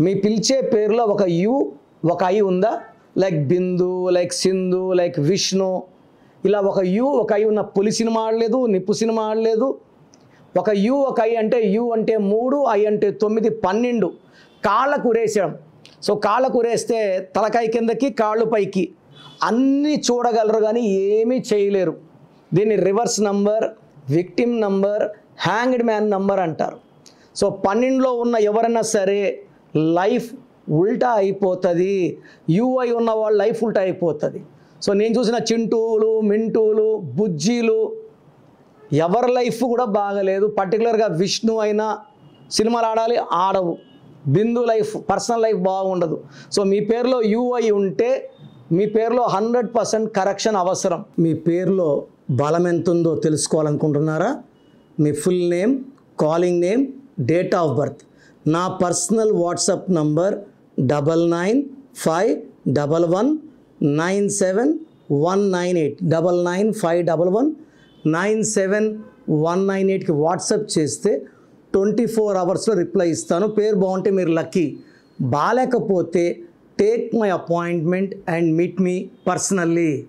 మీ పిలిచే పేరులో ఒక యు ఒక ఐ ఉందా? లైక్ బిందు, లైక్ సింధు, లైక్ విష్ణు, ఇలా ఒక యు ఒక ఐ ఉన్న పులి సినిమా ఆడలేదు, నిప్పు సినిమా ఆడలేదు. ఒక యు ఒక ఐ అంటే యు అంటే 3, ఐ అంటే 9, 12 కాళ్ళకు ఉరేసడం. సో కాళ్ళకు ఉరేస్తే తలకాయ కిందకి కాళ్ళు పైకి అన్నీ చూడగలరు కానీ ఏమీ చేయలేరు. దీన్ని reverse number, victim number, hanged man number అంటారు. సో 12లో ఉన్న ఎవరైనా సరే లైఫ్ ఉల్టా అయిపోతుంది. యూఐ ఉన్న వాళ్ళ లైఫ్ ఉల్టా అయిపోతుంది. సో నేను చూసిన చింటూలు, మింటూలు, బుజ్జీలు ఎవరి లైఫ్ కూడా బాగలేదు. పర్టికులర్గా విష్ణు అయినా సినిమాలు ఆడాలి, ఆడవు. బిందు లైఫ్, పర్సనల్ లైఫ్ బాగుండదు. సో మీ పేరులో యూఐ ఉంటే మీ పేరులో 100% కరెక్షన్ అవసరం. మీ పేరులో బలం ఎంత ఉందో తెలుసుకోవాలనుకుంటున్నారా? మీ full name, calling name, date of birth. నా పర్సనల్ వాట్సాప్ నంబర్ 9951197198 9951197198కి వాట్సాప్ చేస్తే 24 అవర్స్లో రిప్లై ఇస్తాను. పేరు బాగుంటే మీరు లక్కీ, బాలేకపోతే take my appointment and meet me personally.